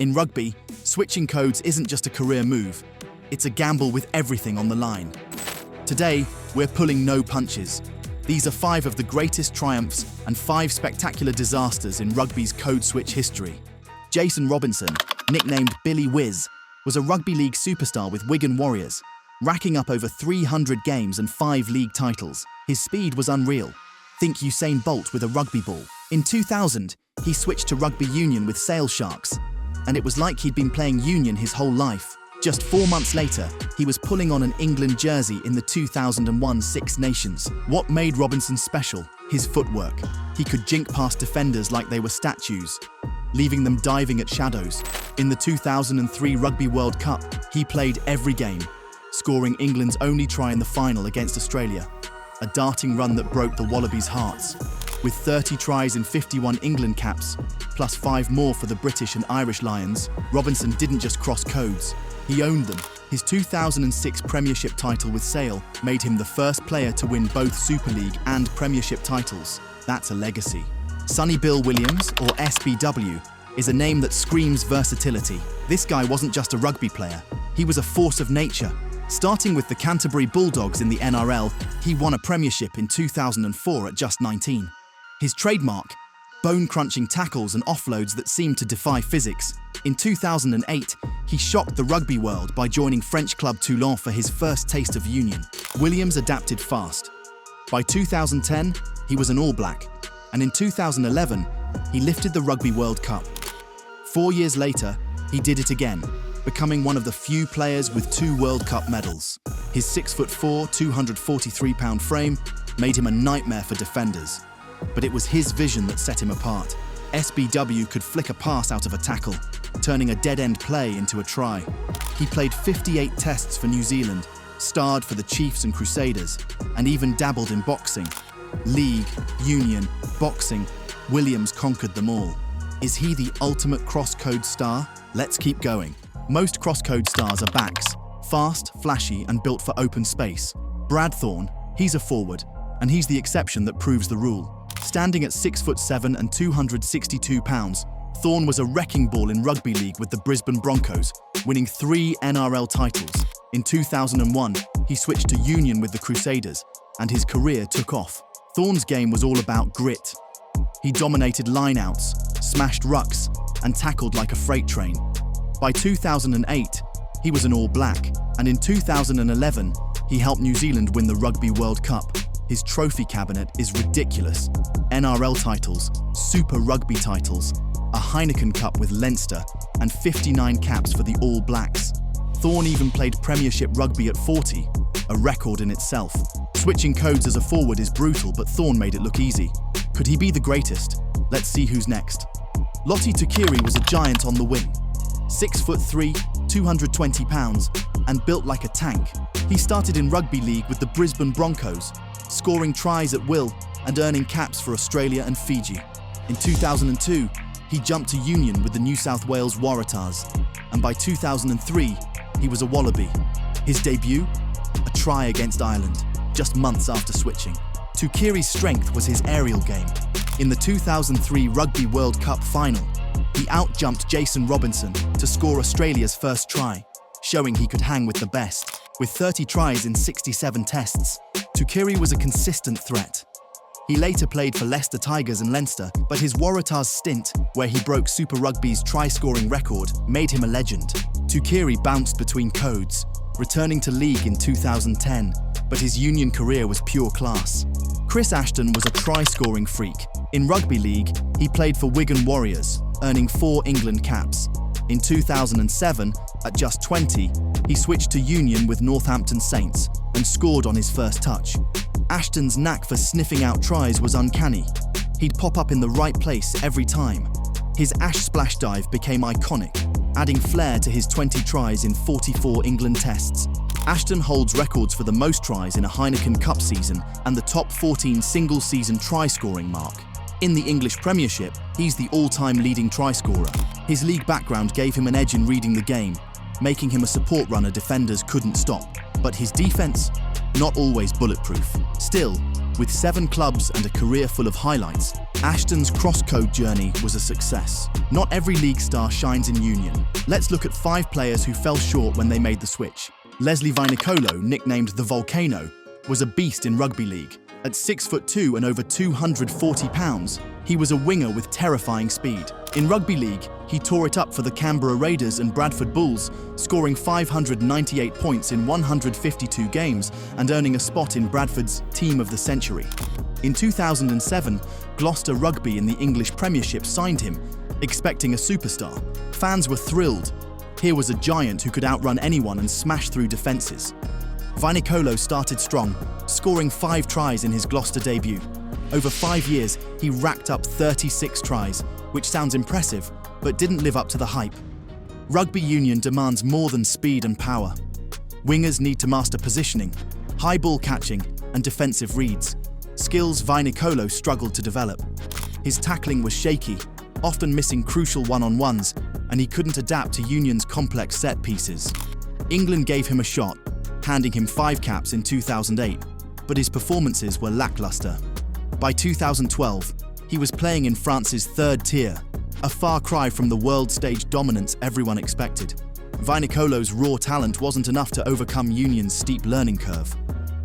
In rugby, switching codes isn't just a career move, it's a gamble with everything on the line. Today, we're pulling no punches. These are 5 of the greatest triumphs and 5 spectacular disasters in rugby's code switch history. Jason Robinson, nicknamed Billy Whiz, was a rugby league superstar with Wigan Warriors, racking up over 300 games and 5 league titles. His speed was unreal. Think Usain Bolt with a rugby ball. In 2000, he switched to rugby union with Sale Sharks, and it was like he'd been playing union his whole life. Just 4 months later, he was pulling on an England jersey in the 2001 Six Nations. What made Robinson special? His footwork. He could jink past defenders like they were statues, leaving them diving at shadows. In the 2003 Rugby World Cup, he played every game, scoring England's only try in the final against Australia, a darting run that broke the Wallabies' hearts. With 30 tries in 51 England caps, plus 5 more for the British and Irish Lions, Robinson didn't just cross codes, he owned them. His 2006 Premiership title with Sale made him the first player to win both Super League and Premiership titles. That's a legacy. Sonny Bill Williams, or SBW, is a name that screams versatility. This guy wasn't just a rugby player, he was a force of nature. Starting with the Canterbury Bulldogs in the NRL, he won a premiership in 2004 at just 19. His trademark, bone-crunching tackles and offloads that seemed to defy physics. In 2008, he shocked the rugby world by joining French club Toulon for his first taste of union. Williams adapted fast. By 2010, he was an All Black, and in 2011, he lifted the Rugby World Cup. 4 years later, he did it again, becoming one of the few players with 2 World Cup medals. His 6'4", 243-pound frame made him a nightmare for defenders, but it was his vision that set him apart. SBW could flick a pass out of a tackle, turning a dead-end play into a try. He played 58 tests for New Zealand, starred for the Chiefs and Crusaders, and even dabbled in boxing. League, union, boxing, Williams conquered them all. Is he the ultimate cross-code star? Let's keep going. Most cross-code stars are backs, fast, flashy, and built for open space. Brad Thorne, he's a forward, and he's the exception that proves the rule. Standing at 6'7" and 262 pounds, Thorne was a wrecking ball in rugby league with the Brisbane Broncos, winning 3 NRL titles. In 2001, he switched to union with the Crusaders, and his career took off. Thorne's game was all about grit. He dominated lineouts, smashed rucks, and tackled like a freight train. By 2008, he was an All Black, and in 2011, he helped New Zealand win the Rugby World Cup. His trophy cabinet is ridiculous. NRL titles, Super Rugby titles, a Heineken Cup with Leinster, and 59 caps for the All Blacks. Thorne even played Premiership rugby at 40, a record in itself. Switching codes as a forward is brutal, but Thorne made it look easy. Could he be the greatest? Let's see who's next. Lote Tuqiri was a giant on the wing. 6'3", 220 pounds, and built like a tank. He started in rugby league with the Brisbane Broncos, scoring tries at will and earning caps for Australia and Fiji. In 2002, he jumped to union with the New South Wales Waratahs, and by 2003, he was a Wallaby. His debut? A try against Ireland, just months after switching. Tuqiri's strength was his aerial game. In the 2003 Rugby World Cup final, he outjumped Jason Robinson to score Australia's first try, showing he could hang with the best. With 30 tries in 67 tests, Tuqiri was a consistent threat. He later played for Leicester Tigers and Leinster, but his Waratahs stint, where he broke Super Rugby's try-scoring record, made him a legend. Tuqiri bounced between codes, returning to league in 2010, but his union career was pure class. Chris Ashton was a try-scoring freak. In rugby league, he played for Wigan Warriors, earning 4 England caps. In 2007, at just 20, he switched to union with Northampton Saints and scored on his first touch. Ashton's knack for sniffing out tries was uncanny. He'd pop up in the right place every time. His Ash splash dive became iconic, adding flair to his 20 tries in 44 England tests. Ashton holds records for the most tries in a Heineken Cup season and the top 14 single-season try-scoring mark. In the English Premiership, he's the all-time leading try scorer. His league background gave him an edge in reading the game, making him a support runner defenders couldn't stop. But his defense? Not always bulletproof. Still, with 7 clubs and a career full of highlights, Ashton's cross-code journey was a success. Not every league star shines in Union. Let's look at 5 players who fell short when they made the switch. Leslie Vainicolo, nicknamed the Volcano, was a beast in rugby league. At 6'2" and over 240 pounds, he was a winger with terrifying speed. In rugby league, he tore it up for the Canberra Raiders and Bradford Bulls, scoring 598 points in 152 games and earning a spot in Bradford's Team of the Century. In 2007, Gloucester Rugby in the English Premiership signed him, expecting a superstar. Fans were thrilled. Here was a giant who could outrun anyone and smash through defences. Vainicolo started strong, scoring 5 tries in his Gloucester debut. Over 5 years, he racked up 36 tries, which sounds impressive, but didn't live up to the hype. Rugby union demands more than speed and power. Wingers need to master positioning, high ball catching, and defensive reads. Skills Vainicolo struggled to develop. His tackling was shaky, often missing crucial one-on-ones, and he couldn't adapt to Union's complex set pieces. England gave him a shot, handing him 5 caps in 2008, but his performances were lackluster. By 2012, he was playing in France's 3rd tier, a far cry from the world stage dominance everyone expected. Vainicolo's raw talent wasn't enough to overcome Union's steep learning curve.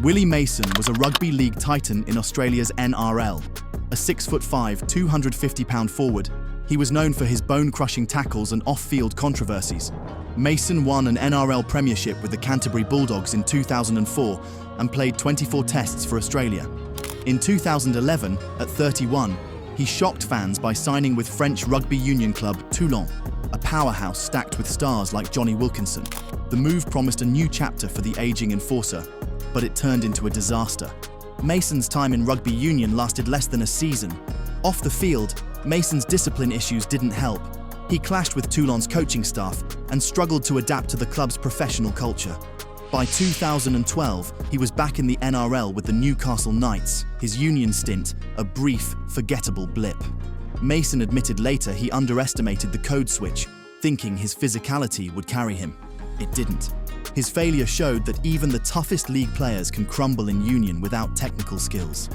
Willie Mason was a rugby league titan in Australia's NRL. A 6'5", 250-pound forward, he was known for his bone-crushing tackles and off-field controversies. Mason won an NRL premiership with the Canterbury Bulldogs in 2004 and played 24 tests for Australia. In 2011, at 31, he shocked fans by signing with French rugby union club Toulon, a powerhouse stacked with stars like Johnny Wilkinson. The move promised a new chapter for the ageing enforcer, but it turned into a disaster. Mason's time in rugby union lasted less than a season. Off the field, Mason's discipline issues didn't help. He clashed with Toulon's coaching staff and struggled to adapt to the club's professional culture. By 2012, he was back in the NRL with the Newcastle Knights, his union stint a brief, forgettable blip. Mason admitted later he underestimated the code switch, thinking his physicality would carry him. It didn't. His failure showed that even the toughest league players can crumble in union without technical skills.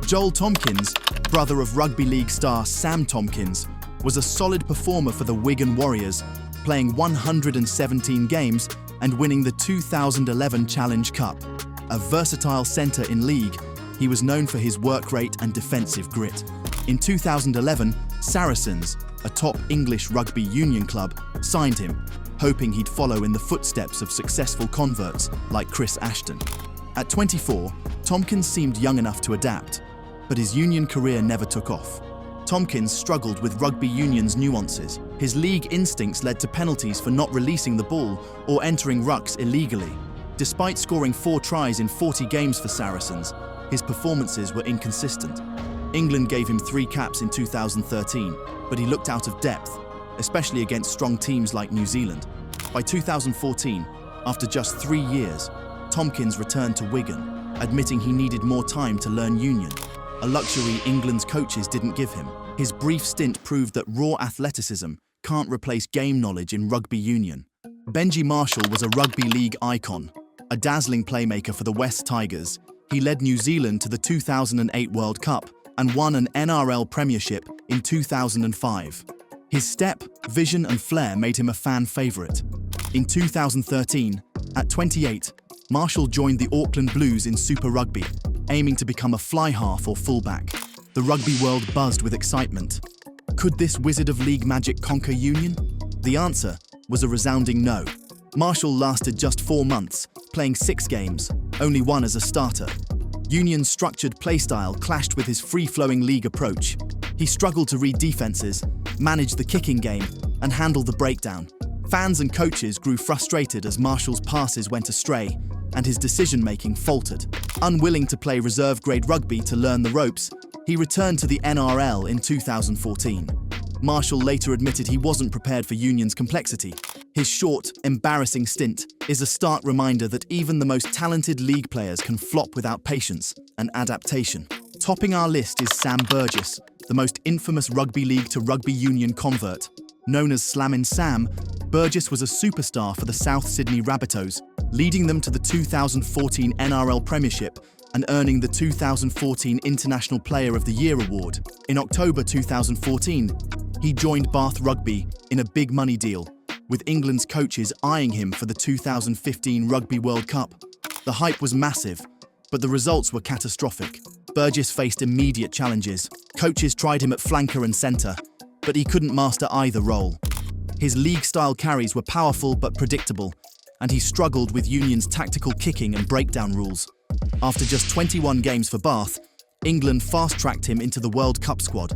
Joel Tomkins, brother of rugby league star Sam Tomkins, was a solid performer for the Wigan Warriors, playing 117 games and winning the 2011 Challenge Cup. A versatile centre in league, he was known for his work rate and defensive grit. In 2011, Saracens, a top English rugby union club, signed him, hoping he'd follow in the footsteps of successful converts like Chris Ashton. At 24, Tomkins seemed young enough to adapt, but his union career never took off. Tomkins struggled with rugby union's nuances. His league instincts led to penalties for not releasing the ball or entering rucks illegally. Despite scoring 4 tries in 40 games for Saracens, his performances were inconsistent. England gave him 3 caps in 2013, but he looked out of depth, especially against strong teams like New Zealand. By 2014, after just 3 years, Tomkins returned to Wigan, admitting he needed more time to learn union, a luxury England's coaches didn't give him. His brief stint proved that raw athleticism can't replace game knowledge in rugby union. Benji Marshall was a rugby league icon, a dazzling playmaker for the West Tigers. He led New Zealand to the 2008 World Cup and won an NRL premiership in 2005. His step, vision and flair made him a fan favourite. In 2013, at 28, Marshall joined the Auckland Blues in Super Rugby, aiming to become a fly half or fullback. The rugby world buzzed with excitement. Could this wizard of league magic conquer union? The answer was a resounding no. Marshall lasted just 4 months, playing 6 games, only 1 as a starter. Union's structured playstyle clashed with his free-flowing league approach. He struggled to read defences, manage the kicking game, and handle the breakdown. Fans and coaches grew frustrated as Marshall's passes went astray, and his decision-making faltered. Unwilling to play reserve-grade rugby to learn the ropes, he returned to the NRL in 2014. Marshall later admitted he wasn't prepared for Union's complexity. His short, embarrassing stint is a stark reminder that even the most talented league players can flop without patience and adaptation. Topping our list is Sam Burgess, the most infamous rugby league to rugby union convert. Known as Slammin' Sam, Burgess was a superstar for the South Sydney Rabbitohs, leading them to the 2014 NRL Premiership and earning the 2014 International Player of the Year award. In October 2014, he joined Bath Rugby in a big money deal, with England's coaches eyeing him for the 2015 Rugby World Cup. The hype was massive, but the results were catastrophic. Burgess faced immediate challenges. Coaches tried him at flanker and centre, but he couldn't master either role. His league-style carries were powerful but predictable, and he struggled with Union's tactical kicking and breakdown rules. After just 21 games for Bath, England fast-tracked him into the World Cup squad,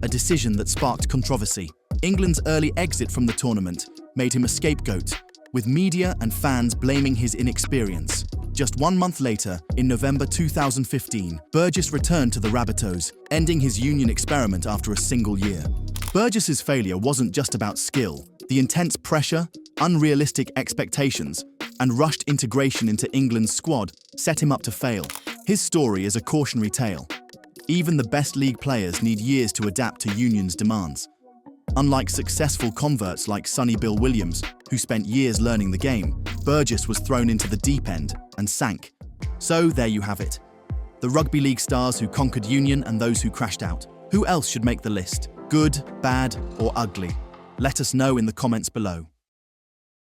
a decision that sparked controversy. England's early exit from the tournament made him a scapegoat, with media and fans blaming his inexperience. Just 1 month later, in November 2015, Burgess returned to the Rabbitohs, ending his Union experiment after a single year. Burgess's failure wasn't just about skill. The intense pressure, unrealistic expectations, and rushed integration into England's squad set him up to fail. His story is a cautionary tale. Even the best league players need years to adapt to Union's demands. Unlike successful converts like Sonny Bill Williams, who spent years learning the game, Burgess was thrown into the deep end and sank. So there you have it. The rugby league stars who conquered Union and those who crashed out. Who else should make the list? Good, bad, or ugly? Let us know in the comments below.